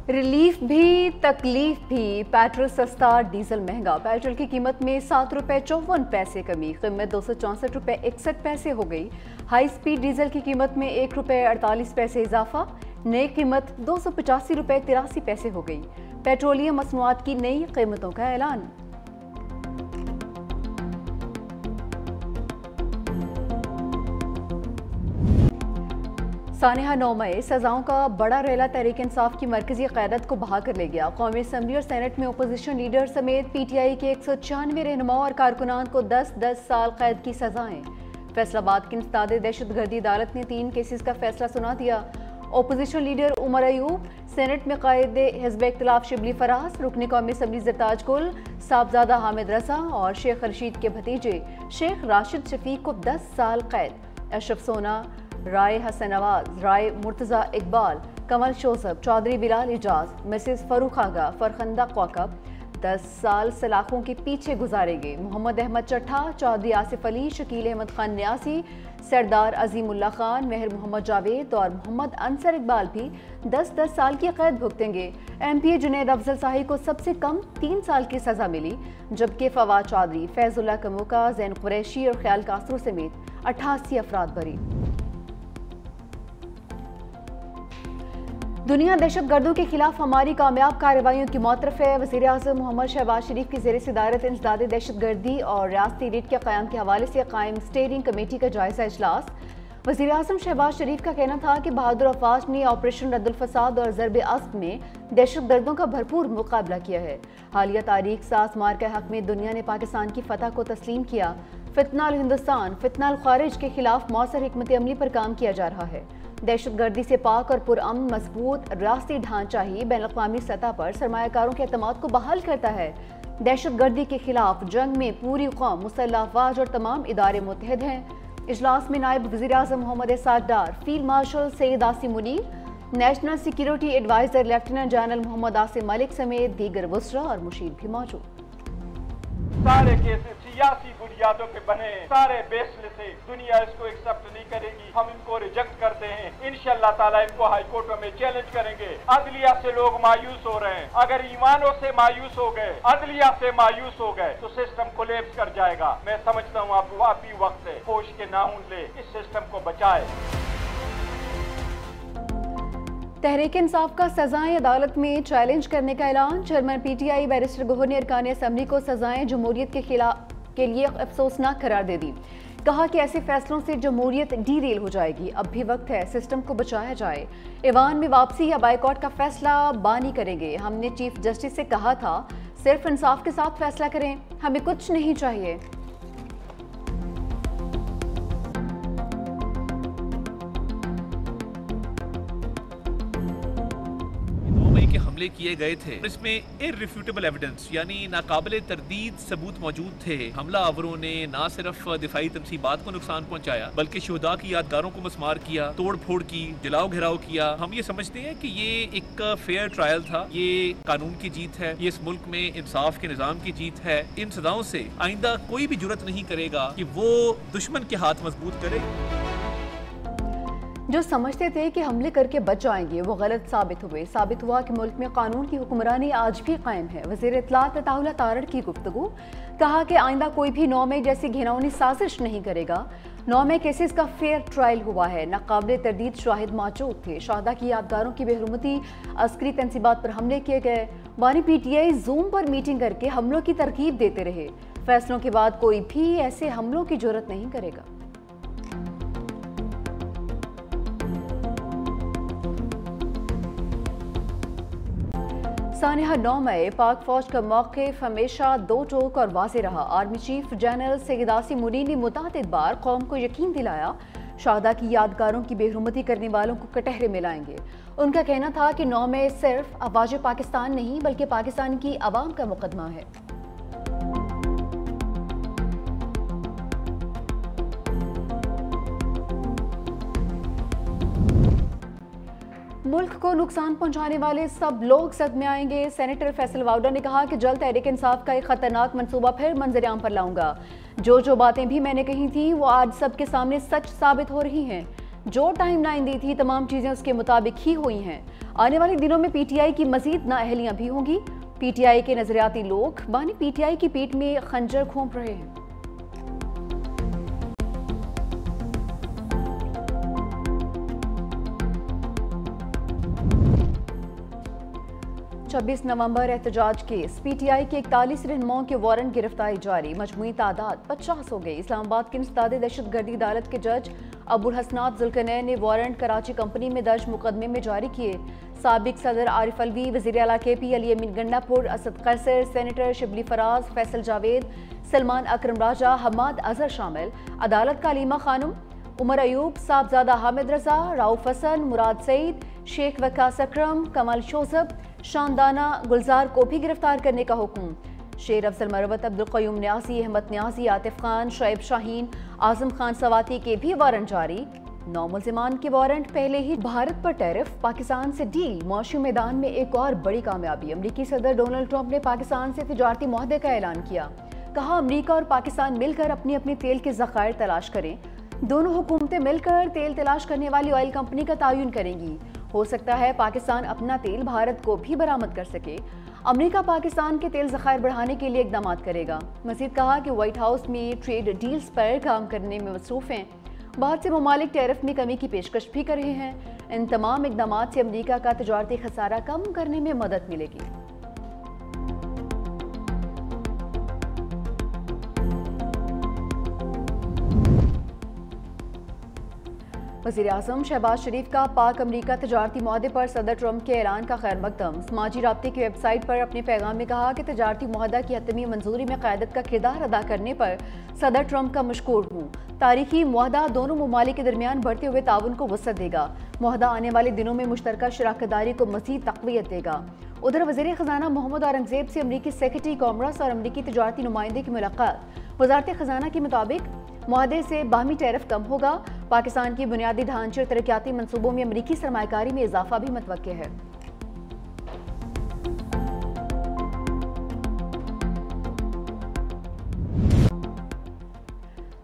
Relief भी तकलीफ भी, पेट्रोल सस्ता डीजल महंगा। पेट्रोल की कीमत में ₹7.54 कमी, कीमत ₹264.61 हो गई। हाई स्पीड डीजल की कीमत में ₹1.48 इजाफा, नई कीमत ₹285.83 हो गई। पेट्रोलियम मसनूआत की नई कीमतों का ऐलान। सानिहा 9 मई सजाओं का बड़ा रेला तहरीक इंसाफ की मरकजी क़यादत को बहा कर ले गया। कौमी असम्बली और सेनेट में अपोजिशन लीडर समेत PTI के 196 रहनुमाओं और कारकुनान को 10-10 साल कैद की सजाएं। फैसलाबाद की इंसदाद दहशतगर्दी अदालत ने 3 केसेस का फैसला सुना दिया। Opposition leader Umar Ayub, senate में कायद हिज़्ब इख्तिलाफ शिबली फराज, रुकन कौमी असम्बली ज़रताज गुल, साहबजादा हामिद रजा और शेख रशीद के भतीजे शेख राशिद शफीक को 10 साल कैद। अशरफ सोना, राय हसन नवाज, राय मुर्तज़ा इकबाल, कमल शोसफ, चौधरी बिलाल इजाज, मिसेस फरूख आगा, फरखंदा क्वाकब 10 साल सलाखों के पीछे गुजारेंगे। मोहम्मद अहमद चट्ठा, चौधरी आसिफ अली, शकील अहमद खान न्यासी, सरदार अजीमुल्ला खान, मेहर मोहम्मद जावेद और मोहम्मद अंसर इकबाल भी 10-10 साल की कैद भुगतेंगे। MPA जुनैद अफजल शाही को सबसे कम 3 साल की सजा मिली, जबकि फवाद चौधरी, फैजुल्ला कमोका, जैन कुरैशी और ख्याल कासरू समेत 88 अफराद बरी। दुनिया दहशतगर्दों के खिलाफ हमारी कामयाब कार्रवाइयों की मौतरफ है। वज़ीर आज़म मोहम्मद शहबाज शरीफ की ज़ेर सदारत इंसदाद दहशतगर्दी और रियासती रीट के क़याम के हवाले से कायम स्टीयरिंग कमेटी का जायजा इजलास। वज़ीर आज़म शहबाज शरीफ का कहना था कि बहादुर अफवाज ने ऑपरेशन रद्दुल फसाद और ज़रब अस्ब में दहशतगर्दों का भरपूर मुकाबला किया है। हालिया तारीख सास मार के हक में दुनिया ने पाकिस्तान की फतह को तस्लीम किया। फितनाल हिंदुस्तान, फितनाल खारिज के खिलाफ मौसर हिकमत अमली पर काम किया जा रहा है। दहशतगर्दी से पाक और पुरअमन मजबूत रियासती ढांचा ही बैनुल-अक़वामी सतह पर सरमायाकारों के एतमाद को बहाल करता है। दहशतगर्दी के खिलाफ जंग में पूरी कौम, मुसल्लह अफवाज और तमाम इदारे मुत्तहिद हैं। इजलास में नायब वज़ीर आज़म मोहम्मद एहसास Dar, field marshal Syed Asim Munir, national security adviser lieutenant general Mohammad Asim Malik समेत दीगर वज़रा और मुशीर भी मौजूद। सारे केसेस सियासी बुनियादों पे बने, सारे बेसलेस से दुनिया इसको एक्सेप्ट नहीं करेगी। हम इनको रिजेक्ट करते हैं। इंशाअल्लाह ताला इनको हाई कोर्टों में चैलेंज करेंगे। अदलिया से लोग मायूस हो रहे हैं। अगर ईमानों से मायूस हो गए, अदलिया से मायूस हो गए तो सिस्टम कोलैप्स कर जाएगा। मैं समझता हूँ आप वाकई वक्त है होश के नाखून ले इस सिस्टम को बचाए। तहरीक इंसाफ का सजाएं अदालत में चैलेंज करने का ऐलान। चेयरमैन PTI बैरिस्टर गोहर ने अरकान असम्बली को सजाएं जमहूरियत के लिए अफसोसनाक करार दे दी। कहा कि ऐसे फैसलों से जमहूरियत डीरेल हो जाएगी। अब भी वक्त है सिस्टम को बचाया जाए। ईवान में वापसी या बाइकआउट का फैसला बानी करेंगे। हमने चीफ जस्टिस से कहा था सिर्फ इंसाफ के साथ फैसला करें, हमें कुछ नहीं चाहिए। के हमले किए गए थे, इसमें इररिफ्यूटेबल एविडेंस यानी नाकाबिले तरदीद सबूत मौजूद थे। हमला आवरों ने न सिर्फ दिफाई तनसीबात को नुकसान पहुंचाया बल्कि शुहदा की यादगारों को मस्मार किया, तोड़ फोड़ की, जलाओ घिराव किया। हम ये समझते हैं कि ये एक फेयर ट्रायल था, ये कानून की जीत है, ये इस मुल्क में इंसाफ के निजाम की जीत है। इन सजाओं से आइंदा कोई भी जुर्रत नहीं करेगा कि वो दुश्मन के हाथ मजबूत करे। जो समझते थे कि हमले करके बच जाएंगे वो गलत साबित हुए। साबित हुआ कि मुल्क में कानून की हुक्मरानी आज भी कायम है। वज़ीर इत्तलात अताउल्लाह तारड़ की गुफ्तगू, कहा कि आइंदा कोई भी 9 मई जैसी घिनौनी साजिश नहीं करेगा। 9 मई केसेस का फेयर ट्रायल हुआ है, नाकाबिले तरदीद शाहिद मौजूद थे। शहदा की यादगारों की बेहरमती, अस्करी तनसीबात पर हमले किए गए। बानी PTI जूम पर मीटिंग करके हमलों की तरकीब देते रहे। फैसलों के बाद कोई भी ऐसे हमलों की जरूरत नहीं करेगा। सानिहा 9 मई पाक फौज का मौक़िफ़ हमेशा दो टोक और वाज़ेह रहा। Army chief general Syed Asim Munir ने मुतअद्दिद बार कौम को यकीन दिलाया शहदा की यादगारों की बेहरमती करने वालों को कटहरे में लाएंगे। उनका कहना था कि 9 मई सिर्फ अफवाज पाकिस्तान नहीं बल्कि पाकिस्तान की आवाम का मुकदमा है। मुल्क को नुकसान पहुंचाने वाले सब लोग सदमे आएंगे। सेनेटर फैसल वाउडा ने कहा कि जल्द तहरीक इंसाफ का एक खतरनाक मंसूबा फिर मंजर-ए-आम पर लाऊंगा। जो बातें भी मैंने कही थी वो आज सबके सामने सच साबित हो रही हैं। जो टाइमलाइन दी थी तमाम चीजें उसके मुताबिक ही हुई हैं। आने वाले दिनों में पीटीआई की मजीद नाअहलियां भी होंगी। पीटीआई के नजरियाती लोग बानी पीटीआई की पीठ में खंजर घोंप रहे हैं। 26 नवंबर एहतजाज केस। पीटीआई के 41 रहनुमाओं के वारंट गिरफ्तारी जारी। मजमूई तादाद 50 हो गई। इस्लामाबाद की इंसदादे दहशतगर्दी अदालत के जज अबुल हसनात जुल्करनैन ने वारंट कराची कंपनी में दर्ज मुकदमे में जारी किए। साबिक सदर आरिफ अलवी, वज़ीर आला KP अली अमीन गंडापुर, असद कैसर, सेनेटर शिबली फराज, फैसल जावेद, सलमान अकरम राजा, हमाद अजहर शामिल। अदालत का अलीमा खानुम, उमर अयूब, साहबजादा हामिद रजा, राउफ हसन, मुराद सईद, शेख वकास अकरम, कमल शोजब, शानदाना गुलजार को भी गिरफ्तार करने का हुक्म। शेर अफजल मरवत, अब्दुल क़य्यूम न्यासी, अहमद न्यासी, आतिफ खान, शुएब शाहीन, आजम खान सवाती के भी वारंट जारी। 9 मुल्जिमान के वारंट पहले ही। भारत पर टैरिफ, पाकिस्तान से डील। मौशी मैदान में एक और बड़ी कामयाबी। अमरीकी सदर डोनाल्ड ट्रंप ने पाकिस्तान से तिजारती मुआहदे का ऐलान किया। कहा, अमरीका और पाकिस्तान मिलकर अपनी अपनी तेल के ज़खायर तलाश करें। दोनों हुकूमतें मिलकर तेल तलाश करने वाली ऑयल कंपनी का तायुन करेंगी। हो सकता है पाकिस्तान अपना तेल भारत को भी बरामद कर सके। अमेरिका पाकिस्तान के तेल ज़खायर बढ़ाने के लिए इकदाम करेगा। मज़ीद कहा कि व्हाइट हाउस में ट्रेड डील्स पर काम करने में मसरूफ़ हैं। बहुत से ममालिक टैरिफ में कमी की पेशकश भी कर रहे हैं। इन तमाम इकदाम से अमेरिका का तजारती खसारा कम करने में मदद मिलेगी। वज़ीर आज़म शहबाज शरीफ का पाक अमरीका तजारती मुआहदे पर सदर ट्रंप के ऐलान का खैर मकदम। समाजी राब्ते की वेबसाइट पर अपने पैगाम में कहा कि तजारती मुआहदा की हतमी मंजूरी में क़यादत का किरदार अदा करने पर सदर ट्रंप का मशकूर हूँ। तारीखी मुआहदा दोनों ममालिक के दरमियान बढ़ते हुए ताउन को वसअत देगा। मुआहदा आने वाले दिनों में मुश्तरका शराकतदारी को मज़ीद तक़वियत देगा। उधर वज़ीर ख़ज़ाना मोहम्मद औरंगज़ेब से अमरीकी सेक्रेटरी कॉमर्स और अमरीकी तजारती नुमाइंदे की मुलाकात। वज़ारत ख़ज़ाना के मुताबिक मुआहदे से बाहमी टैरिफ कम होगा। पाकिस्तान की बुनियादी ढांचे और तरक्याती मनसूबों में अमरीकी सरमायाकारी में इजाफा भी मुतवक्के है।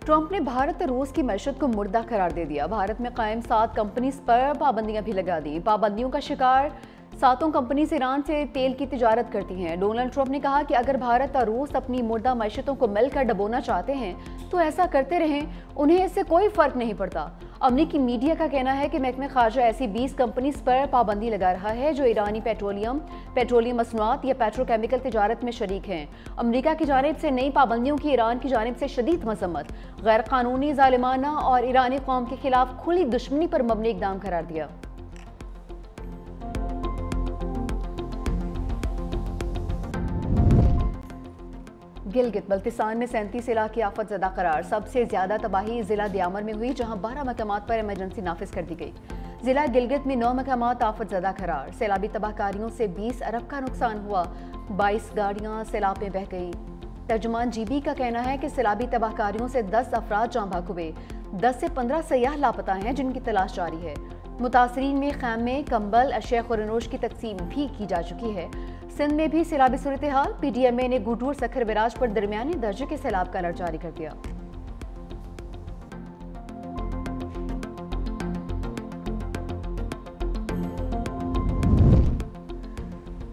ट्रंप ने भारत और रूस की मैशत को मुर्दा करार दे दिया। भारत में कायम 7 कंपनीज पर पाबंदियां भी लगा दी। पाबंदियों का शिकार 7 कंपनीज ईरान से तेल की तिजारत करती हैं। डोनाल्ड ट्रंप ने कहा कि अगर भारत और रूस अपनी मुर्दा मैशतों को मिलकर डबोना चाहते हैं तो ऐसा करते रहें, उन्हें इससे कोई फर्क नहीं पड़ता। अमरीकी मीडिया का कहना है कि महकमा खारजा ऐसी 20 कंपनीज पर पाबंदी लगा रहा है जो ईरानी पेट्रोलियम मसनूआत या पेट्रोकेमिकल तिजारत में शरीक हैं। अमरीका की जानिब से नई पाबंदियों की ईरान की जानिब से शदीद मजम्मत, गैर कानूनी, जालिमाना और ईरानी कौम के खिलाफ खुली दुश्मनी पर मबनी इक़दाम करार दिया। गिलगित बल्तिस्तान में 37 इलाके आफत ज़दा करार। सबसे ज्यादा तबाही जिला दियामर में हुई, जहां 12 मकामात पर इमरजेंसी नाफिज कर दी गई। जिला गिलगित में 9 मकामात आफत ज़दा करार। सैलाबी तबाहकारियों से 20 अरब का नुकसान हुआ। 22 गाड़ियां सैलाब में बह गई। तर्जुमान GB का कहना है कि सैलाबी तबाहकारियों से 10 अफराद जाँ भाग हुए। 10 से 15 सयाह लापता हैं जिनकी तलाश जारी है। मुतासरीन में खैमे, कंबल, अशिया खुरनोश की तकसीम भी की जा चुकी है। सिंध में भी सैलाबी सूरत हाल। PDMA ने गुडूर सखर बिराज पर दरमियानी दर्जे के सैलाब का अलर्ट जारी कर दिया।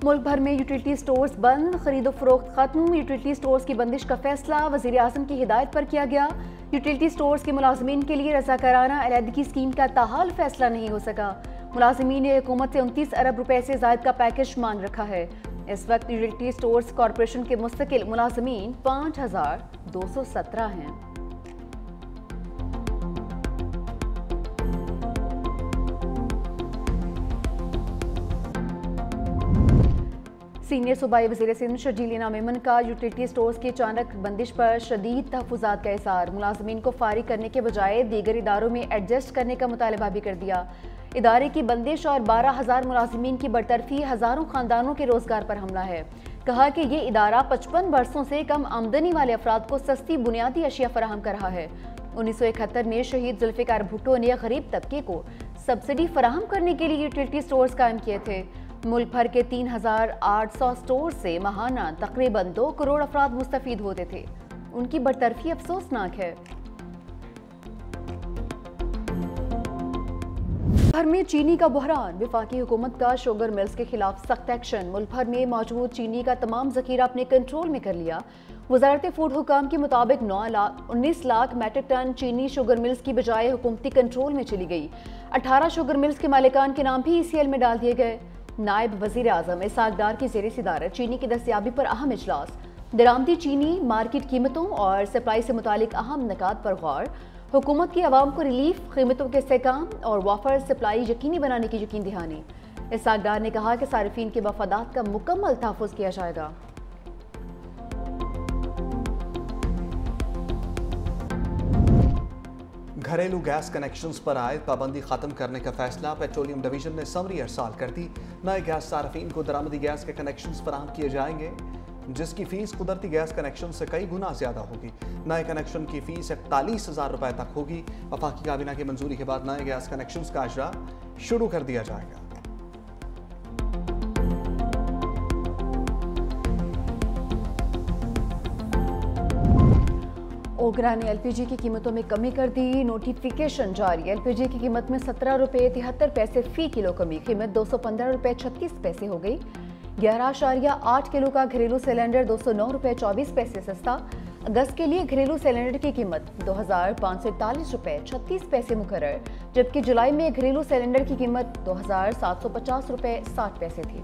मुल्क भर में यूटिलिटी स्टोर्स बंद, खरीदो फरोख्त खत्म। यूटिलिटी स्टोर्स की बंदिश का फैसला वज़ीर आज़म की हिदायत पर किया गया। यूटिलिटी स्टोर्स के मुलाजमीन के लिए रज़ाकाराना अलहदगी स्कीम का ताहाल फैसला नहीं हो सका। मुलाजमीन ने हुकूमत से 29 अरब रुपए से ज़ायद का पैकेज मांग रखा है। इस वक्त यूटिलिटी स्टोर्स कॉरपोरेशन के मुस्तकिल मुलाजमीन 5217 हैं। सीनियर सूबाई वज़ीर सिंध शर्जील इनाम मेमन का यूटिलिटी स्टोर्स की अचानक बंदिश पर शदीद तहफ़्फ़ुज़ात का इज़हार। मुलाजमीन को फारिग करने के बजाय दीगर इदारों में एडजस्ट करने का मुतालबा भी कर दिया। इदारे की बंदिश और 12,000 मुलाजमीन की बरतरफी हज़ारों ख़ानदानों के रोज़गार पर हमला है। कहा कि ये इदारा 55 बरसों से कम आमदनी वाले अफराद को सस्ती बुनियादी अशिया फराहम कर रहा है। 1971 में शहीद जुल्फ़िकार भुट्टो ने गरीब तबके को सब्सिडी फराहम करने के लिए यूटिलिटी स्टोर्स कायम किए थे। मुल्क भर के 3,800 स्टोर से माहाना तकरीबन 2 करोड़ अफराद मुस्तफीद होते थे। उनकी बरतरफी अफसोसनाक है। भर में चीनी का बहरान, वफाकी हुकूमत का शुगर मिल्स के खिलाफ सख्त एक्शन। मुल्क भर में मौजूद चीनी का तमाम जखीरा अपने कंट्रोल में कर लिया। वजारत फूड हुकाम के मुताबिक 19 लाख मेट्रिक टन चीनी शुगर मिल्स की बजाय हुकूमती कंट्रोल में चली गई। 18 शुगर मिल्स के मालिकान के नाम भी ECL में डाल दिए गए। नायब वजीर आजम इसाक डार की ज़ेर सदारत चीनी की दस्तयाबी पर अहम इजलास, दरामदी चीनी मार्केट कीमतों और सप्लाई से मुतालिक अहम निकात पर गौर, हुकूमत की आवाम को रिलीफ, कीमतों के इस्तेहकाम और वाफर सप्लाई यकीनी बनाने की यकीन दहानी। इसाक डार ने कहा कि सारिफीन के मफादात का मुकम्मल तहफ़्फ़ुज़ किया जाएगा। घरेलू गैस कनेक्शंस पर आयद पाबंदी खत्म करने का फैसला, पेट्रोलियम डिवीजन ने समरी अरसाल कर दी। नए गैस सार्फिन को दरामदी गैस के कनेक्शंस फराहम किए जाएंगे, जिसकी फीस कुदरती गैस कनेक्शन से कई गुना ज्यादा होगी। नए कनेक्शन की फीस 41,000 रुपए तक होगी। वफाकी काबीना की मंजूरी के बाद नए गैस कनेक्शंस का इजरा शुरू कर दिया जाएगा। ओगरा ने LPG की कीमतों में कमी कर दी, नोटिफिकेशन जारी। LPG की कीमत में 17 रुपये 73 पैसे फी किलो कमी, कीमत 215 रुपये 36 पैसे हो गई। 11.8 किलो का घरेलू सिलेंडर 209 रुपये 24 पैसे सस्ता। अगस्त के लिए घरेलू सिलेंडर की कीमत 2,541 रुपये 36 पैसे मुकर्रर, जबकि जुलाई में घरेलू सिलेंडर की कीमत 2,750 रुपये 60 पैसे थी।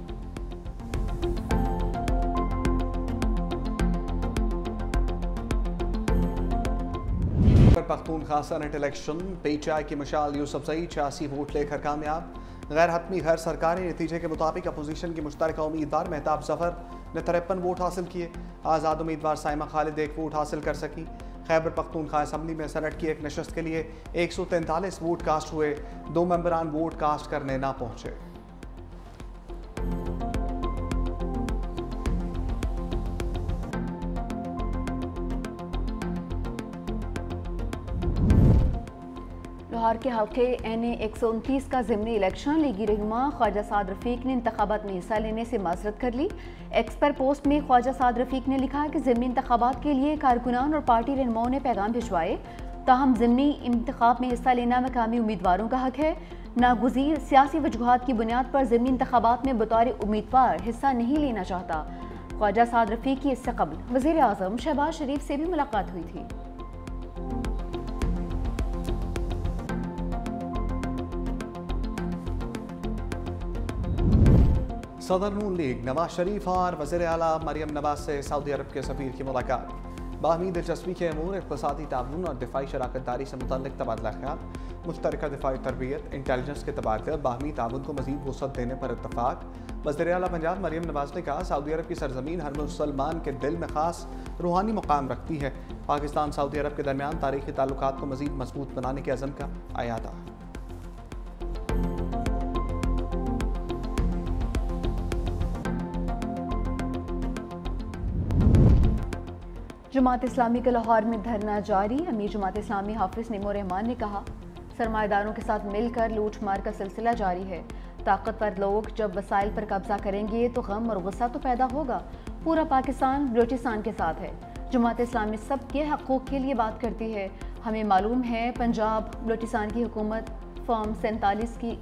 पख्तूनख्वा सेनेट इलेक्शन, PTI की मशाल यूसुफजई 86 वोट लेकर कामयाब। गैर हतमी गैर सरकारी नतीजे के मुताबिक अपोजिशन की मुश्तरका उम्मीदवार मेहताब जफर ने 53 वोट हासिल किए। आज़ाद उम्मीदवार साइमा खालिद 1 वोट हासिल कर सकी। खैबर पख्तूनख्वा असम्बली में सेनेट की एक नशस्त के लिए 143 वोट कास्ट हुए। 2 मेंबरान वोट कास्ट करने ना पहुंचे। लाहौर के हल्के NA 129 का ज़िमनी इलेक्शन, लीगी रहनुमा ख्वाजा साद रफ़ीक ने इंतखाबात में हिस्सा लेने से माजरत कर ली। एक्सपर पोस्ट में ख्वाजा साद रफ़ीक ने लिखा कि ज़िमनी इंतखाबात के लिए कारकुनान और पार्टी रहनुमाओं ने पैगाम भिजवाए, ताहम ज़िमनी इंतखाब में हिस्सा लेना मकामी उम्मीदवारों का हक है। नागुज़ीर सियासी वजूहात की बुनियाद पर ज़िमनी इंतखाबात में बतौर उम्मीदवार हिस्सा नहीं लेना चाहता। ख्वाजा साद रफ़ीक की इससे कबल वज़ीर आज़म शहबाज शरीफ से भी मुलाकात हुई थी। सदर नून लीग नवाज शरीफ और वज़ीर आला मरियम नवाज से सऊदी अरब के सफ़ीर की मुलाकात। बाहमी दिलचस्पी के अमूर, इक़्तिसादी ताउन और दिफाई शराकतदारी से मुतल्लिक़ तबादला ख्याल, मुश्तरका दिफाई तरबियत, इंटेलिजेंस के तबादले, बाहमी ताउन को मज़ीद वसअत देने पर इत्तफ़ाक़। वज़ीर आला पंजाब मरियम नवाज ने कहा, सऊदी अरब की सरजमीन हर मुसलमान के दिल में ख़ास रूहानी मुकाम रखती है। पाकिस्तान सऊदी अरब के दरमियान तारीख़ी ताल्लुकात को मज़ीद मजबूत बनाने के अज़म का अयादा। जमात इस्लामी के लाहौर में धरना जारी। अमीर जमात इस्लामी हाफिज नेमो रहमान ने कहा, सरमाएदारों के साथ मिलकर लूट मार का सिलसिला जारी है। ताकतवर लोग जब वसाइल पर कब्जा करेंगे तो गम और गुस्सा तो पैदा होगा। पूरा पाकिस्तान बलूचिस्तान के साथ है। जमात इस्लामी सबके हकूक़ के लिए बात करती है। हमें मालूम है पंजाब बलूचिस्तान की हुकूमत फॉर्म 47 की